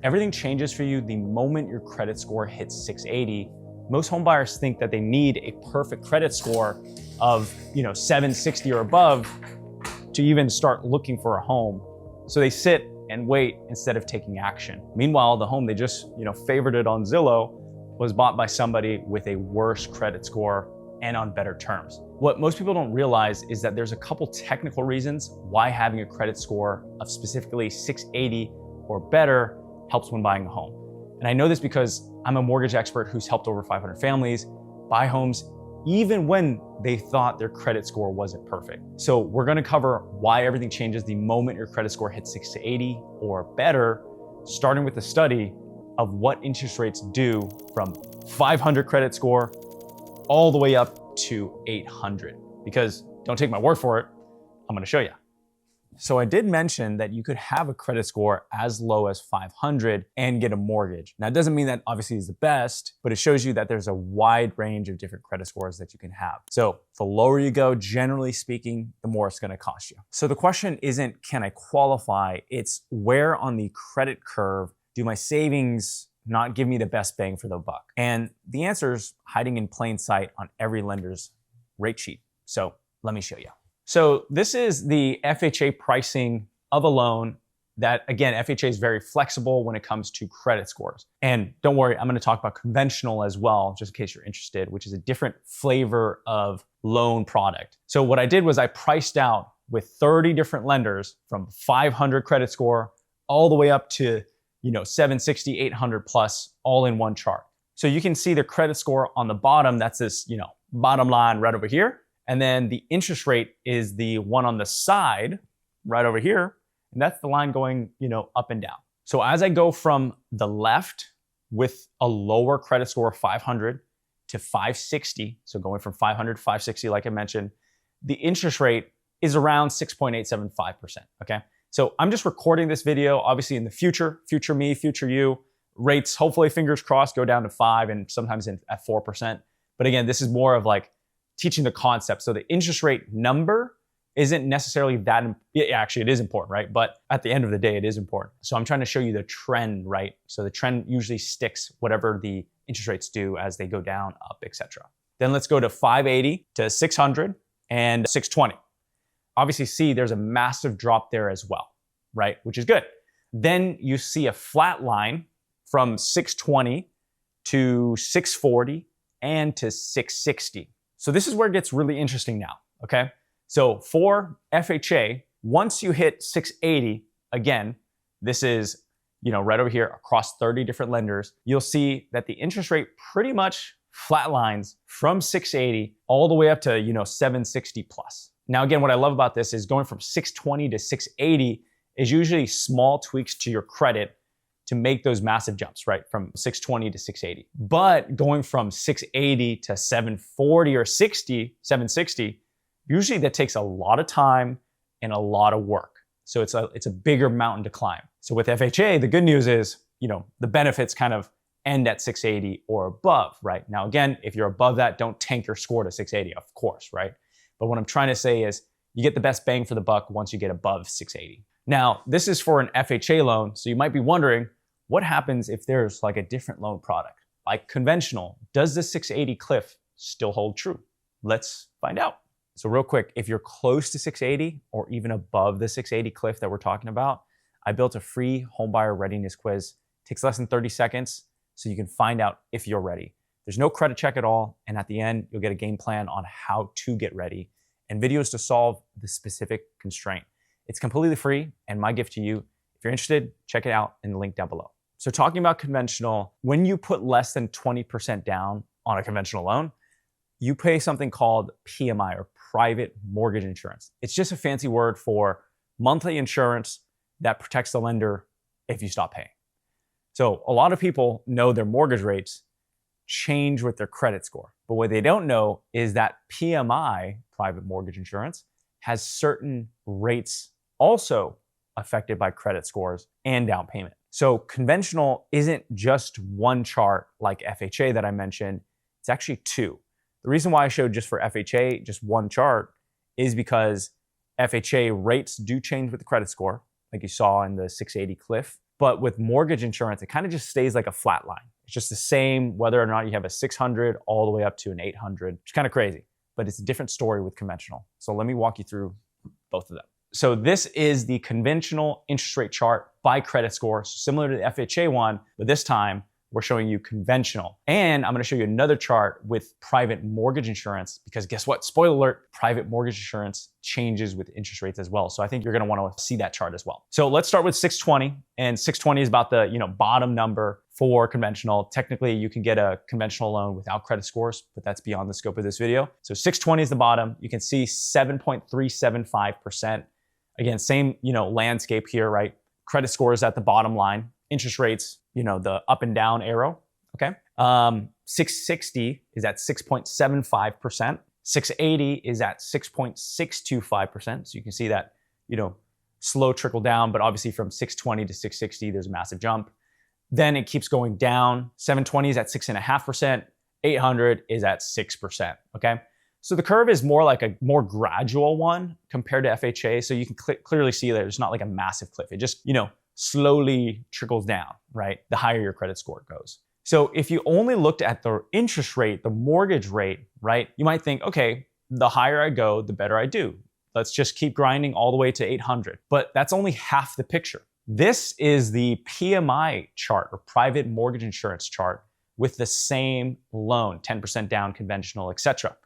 Everything changes for you the moment your credit score hits 680. Most home buyers think that they need a perfect credit score of 760 or above to even start looking for a home. So they sit and wait instead of taking action. Meanwhile, the home they just favored it on Zillow was bought by somebody with a worse credit score and on better terms. What most people don't realize is that there's a couple technical reasons why having a credit score of specifically 680 or better helps when buying a home. And I know this because I'm a mortgage expert who's helped over 500 families buy homes even when they thought their credit score wasn't perfect. So we're gonna cover why everything changes the moment your credit score hits 680 or better, starting with the study of what interest rates do from 500 credit score all the way up to 800. Because don't take my word for it, I'm gonna show you. So I did mention that you could have a credit score as low as 500 and get a mortgage. Now, it doesn't mean that obviously is the best, but it shows you that there's a wide range of different credit scores that you can have. So the lower you go, generally speaking, the more it's gonna cost you. So the question isn't, can I qualify? It's where on the credit curve do my savings not give me the best bang for the buck? And the answer is hiding in plain sight on every lender's rate sheet. So let me show you. So this is the FHA pricing of a loan that, again, FHA is very flexible when it comes to credit scores. And don't worry, I'm gonna talk about conventional as well, just in case you're interested, which is a different flavor of loan product. So what I did was I priced out with 30 different lenders from 500 credit score all the way up to 760, 800 plus, all in one chart. So you can see the credit score on the bottom, that's this bottom line right over here. And then the interest rate is the one on the side right over here. And that's the line going, up and down. So as I go from the left with a lower credit score of 500 to 560, so going from 500 to 560, like I mentioned, the interest rate is around 6.875%, okay? So I'm just recording this video. Obviously in the future me, future you, rates, hopefully fingers crossed, go down to 5 and sometimes at 4%. But again, this is more of like teaching the concept. So the interest rate number isn't necessarily that, actually it is important, right? But at the end of the day, it is important. So I'm trying to show you the trend, right? So the trend usually sticks whatever the interest rates do as they go down, up, etc. Then let's go to 580 to 600 and 620. Obviously see there's a massive drop there as well, right? Which is good. Then you see a flat line from 620 to 640 and to 660. So this is where it gets really interesting now, okay? So for FHA, once you hit 680, again, this is, right over here across 30 different lenders, you'll see that the interest rate pretty much flatlines from 680 all the way up to, 760 plus. Now, again, what I love about this is going from 620 to 680 is usually small tweaks to your credit to make those massive jumps, right? From 620 to 680. But going from 680 to 740 or 760, usually that takes a lot of time and a lot of work. So it's a bigger mountain to climb. So with FHA, the good news is, the benefits kind of end at 680 or above, right? Now, again, if you're above that, don't tank your score to 680, of course, right? But what I'm trying to say is you get the best bang for the buck once you get above 680. Now, this is for an FHA loan. So you might be wondering, what happens if there's like a different loan product, like conventional? Does the 680 cliff still hold true? Let's find out. So real quick, if you're close to 680 or even above the 680 cliff that we're talking about, I built a free homebuyer readiness quiz. It takes less than 30 seconds so you can find out if you're ready. There's no credit check at all. And at the end, you'll get a game plan on how to get ready and videos to solve the specific constraint. It's completely free and my gift to you. If you're interested, check it out in the link down below. So talking about conventional, when you put less than 20% down on a conventional loan, you pay something called PMI or private mortgage insurance. It's just a fancy word for monthly insurance that protects the lender if you stop paying. So a lot of people know their mortgage rates change with their credit score, but what they don't know is that PMI, private mortgage insurance, has certain rates also affected by credit scores and down payment. So conventional isn't just one chart like FHA that I mentioned, it's actually two. The reason why I showed just for FHA, just one chart, is because FHA rates do change with the credit score, like you saw in the 680 cliff, But with mortgage insurance, it kind of just stays like a flat line. It's just the same whether or not you have a 600 all the way up to an 800. It's kind of crazy, but it's a different story with conventional. So let me walk you through both of them. So this is the conventional interest rate chart by credit score, so similar to the FHA one, but this time we're showing you conventional. And I'm gonna show you another chart with private mortgage insurance, because guess what? Spoiler alert, private mortgage insurance changes with interest rates as well. So I think you're gonna wanna see that chart as well. So let's start with 620, and 620 is about the bottom number for conventional. Technically, you can get a conventional loan without credit scores, but that's beyond the scope of this video. So 620 is the bottom. You can see 7.375%. Again, same, landscape here, right? Credit scores at the bottom line, interest rates, the up and down arrow, okay? 660 is at 6.75%. 680 is at 6.625%. So you can see that, slow trickle down, but obviously from 620 to 660, there's a massive jump. Then it keeps going down. 720 is at 6.5%. 800 is at 6%, okay? So the curve is more like a more gradual one compared to FHA. So you can clearly see that there's not like a massive cliff. It just, slowly trickles down, right? The higher your credit score goes. So if you only looked at the interest rate, the mortgage rate, right? You might think, okay, the higher I go, the better I do. Let's just keep grinding all the way to 800. But that's only half the picture. This is the PMI chart, or private mortgage insurance chart, with the same loan, 10% down, conventional, etc.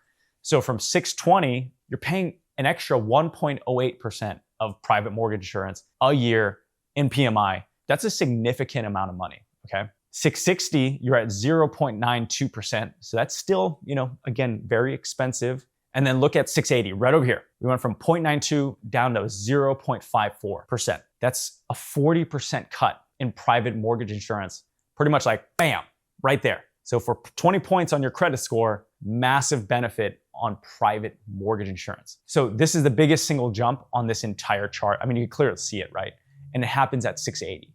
So from 620, you're paying an extra 1.08% of private mortgage insurance a year in PMI. That's a significant amount of money, okay? 660, you're at 0.92%. So that's still, again, very expensive. And then look at 680, right over here. We went from 0.92 down to 0.54%. That's a 40% cut in private mortgage insurance. Pretty much like, bam, right there. So for 20 points on your credit score, massive benefit on private mortgage insurance. So this is the biggest single jump on this entire chart. I mean, you can clearly see it, right? And it happens at 680.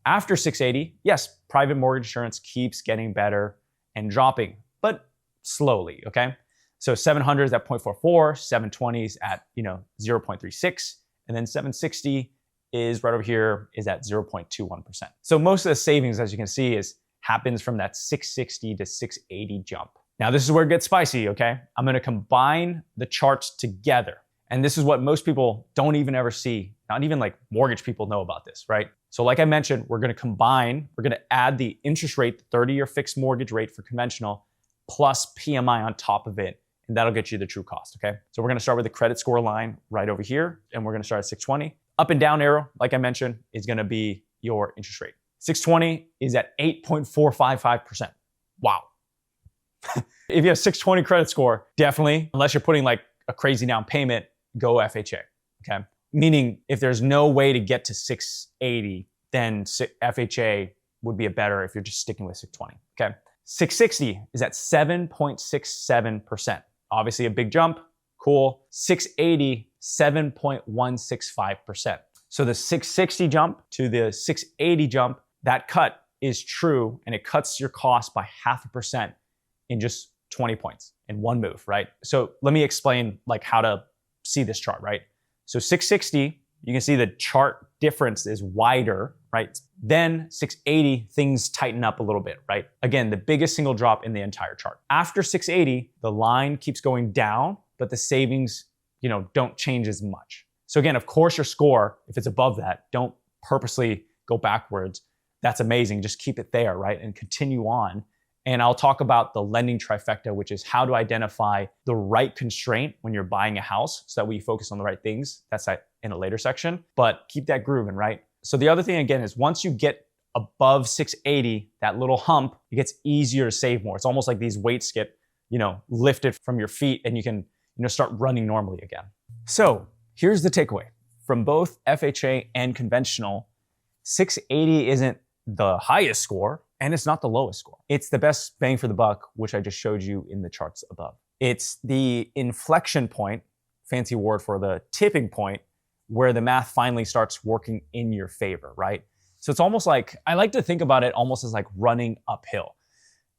After 680, yes, private mortgage insurance keeps getting better and dropping, but slowly, okay? So 700 is at 0.44, 720 is at 0.36, and then 760 is right over here is at 0.21%. So most of the savings, as you can see, happens from that 660 to 680 jump. Now this is where it gets spicy, okay? I'm gonna combine the charts together. And this is what most people don't even ever see. Not even like mortgage people know about this, right? So like I mentioned, we're gonna add the interest rate, the 30-year fixed mortgage rate for conventional, plus PMI on top of it, and that'll get you the true cost, okay? So we're gonna start with the credit score line right over here, and we're gonna start at 620. Up and down arrow, like I mentioned, is gonna be your interest rate. 620 is at 8.455%. Wow. If you have 620 credit score, definitely, unless you're putting like a crazy down payment, go FHA, okay? Meaning if there's no way to get to 680, then FHA would be a better if you're just sticking with 620, okay? 660 is at 7.67%. Obviously a big jump, cool. 680, 7.165%. So the 660 jump to the 680 jump, that cut is true, and it cuts your cost by 0.5% in just 20 points in one move, right? So let me explain like how to see this chart, right? So 660, you can see the chart difference is wider, right? Then 680, things tighten up a little bit, right? Again, the biggest single drop in the entire chart. After 680, the line keeps going down, but the savings, don't change as much. So again, of course, your score, if it's above that, don't purposely go backwards. That's amazing. Just keep it there, right? And continue on. And I'll talk about the lending trifecta, which is how to identify the right constraint when you're buying a house so that we focus on the right things. That's in a later section, but keep that grooving, right? So the other thing again is once you get above 680, that little hump, it gets easier to save more. It's almost like these weights get, lifted from your feet and you can, start running normally again. So here's the takeaway. From both FHA and conventional, 680 isn't the highest score, and it's not the lowest score. It's the best bang for the buck, which I just showed you in the charts above. It's the inflection point, fancy word for the tipping point, where the math finally starts working in your favor, right? So it's almost like, I like to think about it almost as like running uphill.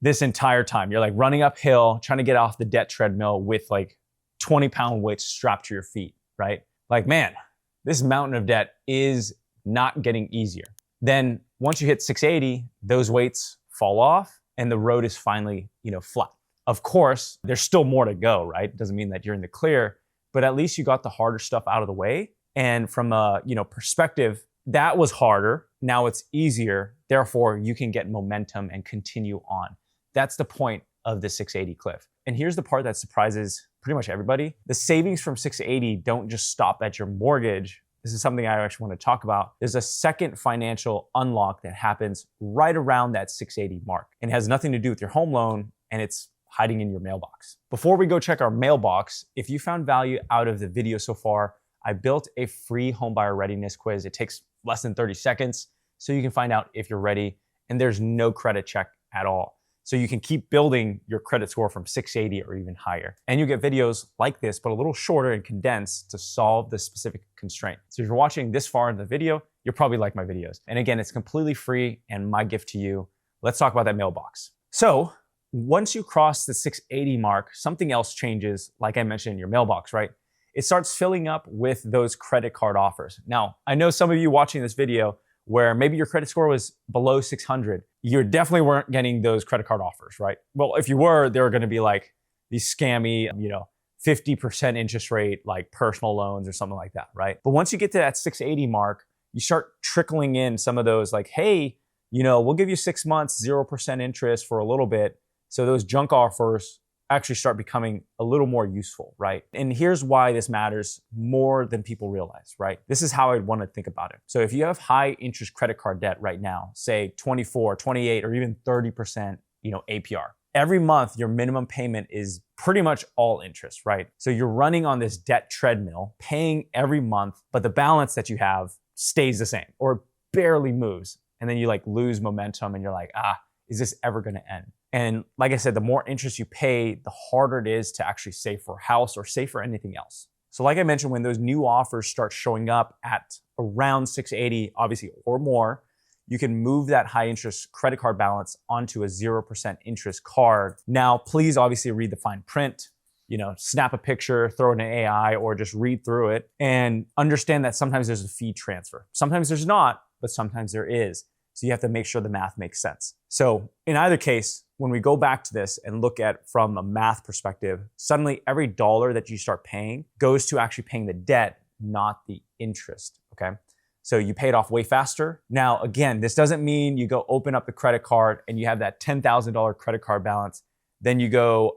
This entire time, you're like running uphill, trying to get off the debt treadmill with like 20-pound weights strapped to your feet, right? Like, man, this mountain of debt is not getting easier. Then once you hit 680, those weights fall off and the road is finally, flat. Of course, there's still more to go, right? It doesn't mean that you're in the clear, but at least you got the harder stuff out of the way. And from a, perspective, that was harder. Now it's easier. Therefore, you can get momentum and continue on. That's the point of the 680 cliff. And here's the part that surprises pretty much everybody. The savings from 680 don't just stop at your mortgage. This is something I actually want to talk about. There's a second financial unlock that happens right around that 680 mark and it has nothing to do with your home loan, and it's hiding in your mailbox. Before we go check our mailbox, if you found value out of the video so far, I built a free homebuyer readiness quiz. It takes less than 30 seconds, so you can find out if you're ready, and there's no credit check at all. So you can keep building your credit score from 680 or even higher. And you get videos like this, but a little shorter and condensed to solve the specific constraint. So if you're watching this far in the video, you'll probably like my videos. And again, it's completely free and my gift to you. Let's talk about that mailbox. So once you cross the 680 mark, something else changes, like I mentioned in your mailbox, right? It starts filling up with those credit card offers. Now, I know some of you watching this video where maybe your credit score was below 600, you definitely weren't getting those credit card offers, right? Well, if you were, they were gonna be like these scammy, 50% interest rate, like personal loans or something like that, right? But once you get to that 680 mark, you start trickling in some of those like, hey, we'll give you 6 months, 0% interest for a little bit. So those junk offers actually start becoming a little more useful, right? And here's why this matters more than people realize, right? This is how I'd want to think about it. So if you have high interest credit card debt right now, say 24, 28, or even 30%, APR, every month your minimum payment is pretty much all interest, right? So you're running on this debt treadmill, paying every month, but the balance that you have stays the same or barely moves. And then you lose momentum and you're like, is this ever going to end? And like I said, the more interest you pay, the harder it is to actually save for a house or save for anything else. So like I mentioned, when those new offers start showing up at around 680, obviously, or more, you can move that high interest credit card balance onto a 0% interest card. Now, please obviously read the fine print, snap a picture, throw it in an AI, or just read through it and understand that sometimes there's a fee transfer. Sometimes there's not, but sometimes there is. So you have to make sure the math makes sense. So in either case, when we go back to this and look at from a math perspective, suddenly every dollar that you start paying goes to actually paying the debt, not the interest, okay? So you pay it off way faster. Now, again, this doesn't mean you go open up the credit card and you have that $10,000 credit card balance, then you go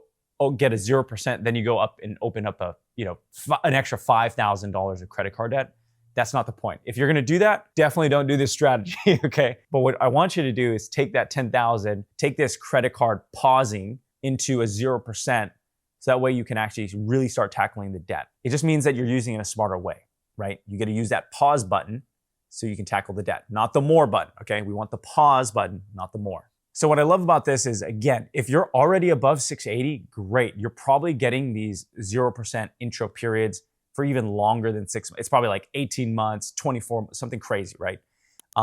get a 0%, then you go up and open up an extra $5,000 of credit card debt. That's not the point. If you're gonna do that, definitely don't do this strategy, okay? But what I want you to do is take that 10,000, take this credit card pausing into a 0%, so that way you can actually really start tackling the debt. It just means that you're using it in a smarter way, right? You gotta use that pause button so you can tackle the debt, not the more button, okay? We want the pause button, not the more. So what I love about this is, again, if you're already above 680, great. You're probably getting these 0% intro periods for even longer than 6 months. It's probably like 18 months, 24, something crazy, right?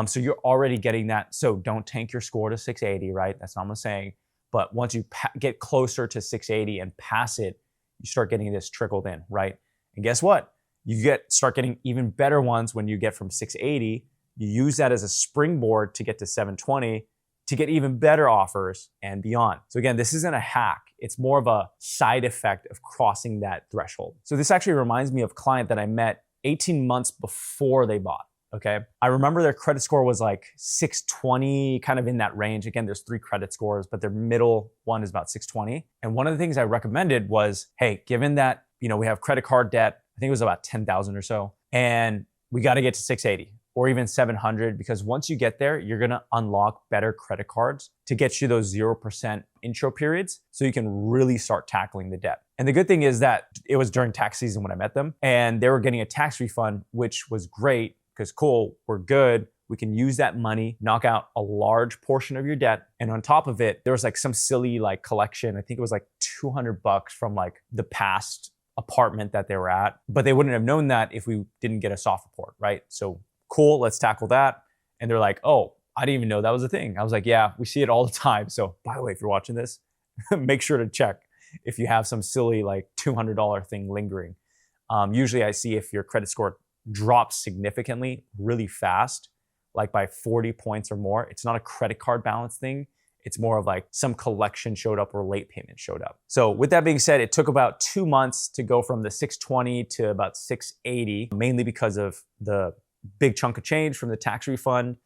So you're already getting that. So don't tank your score to 680, right? That's not what I'm saying. But once you get closer to 680 and pass it, you start getting this trickled in, right? And guess what? You start getting even better ones when you get from 680. You use that as a springboard to get to 720 to get even better offers and beyond. So again, this isn't a hack. It's more of a side effect of crossing that threshold. So this actually reminds me of a client that I met 18 months before they bought, okay? I remember their credit score was like 620, kind of in that range. Again, there's 3 credit scores, but their middle one is about 620. And one of the things I recommended was, hey, given that, we have credit card debt, I think it was about 10,000 or so, and we got to get to 680. Or even 700, because once you get there, you're gonna unlock better credit cards to get you those 0% intro periods so you can really start tackling the debt. And the good thing is that it was during tax season when I met them, and they were getting a tax refund, which was great because cool, we're good. We can use that money, knock out a large portion of your debt. And on top of it, there was some silly collection. I think it was $200 from the past apartment that they were at, but they wouldn't have known that if we didn't get a soft report, right? So cool, let's tackle that. And they're like, oh, I didn't even know that was a thing. I was like, yeah, we see it all the time. So by the way, if you're watching this, make sure to check if you have some silly $200 thing lingering. Usually I see if your credit score drops significantly really fast, like by 40 points or more. It's not a credit card balance thing. It's more of like some collection showed up or late payment showed up. So with that being said, it took about 2 months to go from the 620 to about 680, mainly because of the big chunk of change from the tax refund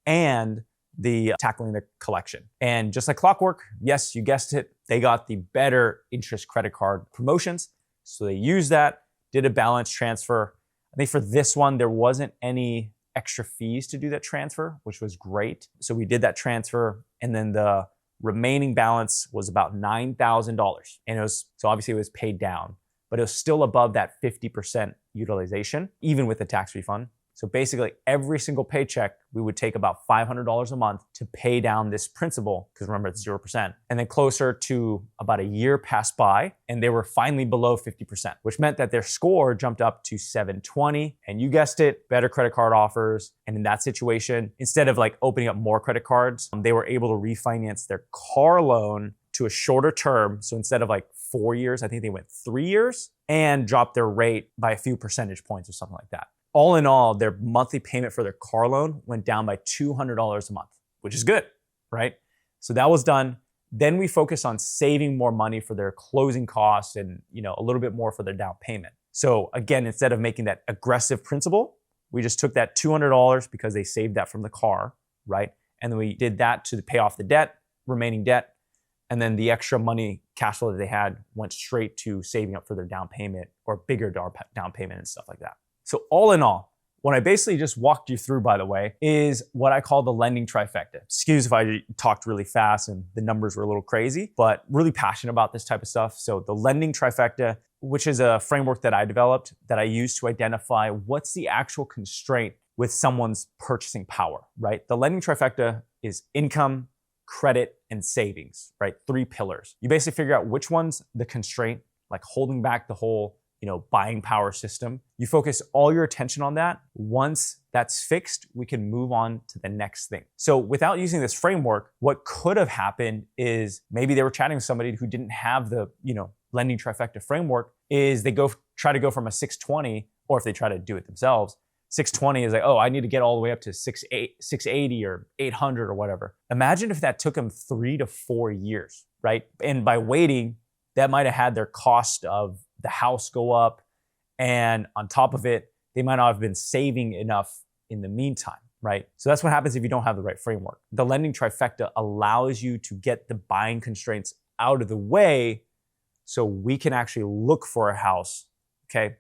and the tackling the collection. And just like clockwork, yes, you guessed it, they got the better interest credit card promotions. So they used that, did a balance transfer. I think for this one, there wasn't any extra fees to do that transfer, which was great. So we did that transfer, and then the remaining balance was about $9,000. And it was, so obviously it was paid down, but it was still above that 50% utilization, even with the tax refund. So basically every single paycheck, we would take about $500 a month to pay down this principal, because remember it's 0%. And then closer to about a year passed by and they were finally below 50%, which meant that their score jumped up to 720. And you guessed it, better credit card offers. And in that situation, instead of like opening up more credit cards, they were able to refinance their car loan to a shorter term. So instead of like 4 years, I think they went 3 years, and dropped their rate by a few percentage points or something like that. All in all, their monthly payment for their car loan went down by $200 a month, which is good, right? So that was done. Then we focused on saving more money for their closing costs and, a little bit more for their down payment. So again, instead of making that aggressive principal, we just took that $200 because they saved that from the car, right? And then we did that to pay off the debt, remaining debt. And then the extra money, cash flow that they had went straight to saving up for their down payment or bigger down payment and stuff like that. So all in all, what I basically just walked you through, by the way, is what I call the lending trifecta. Excuse if I talked really fast and the numbers were a little crazy, but really passionate about this type of stuff. So the lending trifecta, which is a framework that I developed that I use to identify what's the actual constraint with someone's purchasing power, right? The lending trifecta is income, credit, and savings, right? 3 pillars. You basically figure out which one's the constraint, like holding back the whole buying power system. You focus all your attention on that. Once that's fixed, we can move on to the next thing. So without using this framework, what could have happened is maybe they were chatting with somebody who didn't have the, lending trifecta framework, is they try to go from a 620, or if they try to do it themselves, 620 is like, oh, I need to get all the way up to 680 or 800 or whatever. Imagine if that took them 3 to 4 years, right? And by waiting, that might have had their cost of the house go up. And on top of it, they might not have been saving enough in the meantime, right? So that's what happens if you don't have the right framework. The lending trifecta allows you to get the buying constraints out of the way so we can actually look for a house, okay?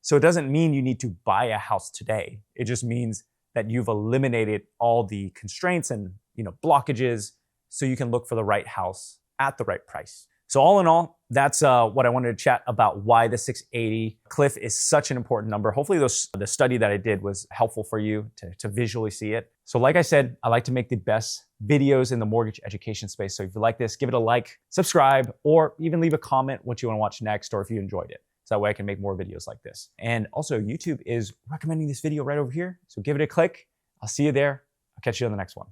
So it doesn't mean you need to buy a house today. It just means that you've eliminated all the constraints and blockages so you can look for the right house at the right price. So all in all, that's what I wanted to chat about, why the 680 cliff is such an important number. Hopefully the study that I did was helpful for you to visually see it. So like I said, I like to make the best videos in the mortgage education space. So if you like this, give it a like, subscribe, or even leave a comment what you want to watch next, or if you enjoyed it. So that way I can make more videos like this. And also YouTube is recommending this video right over here. So give it a click. I'll see you there. I'll catch you on the next one.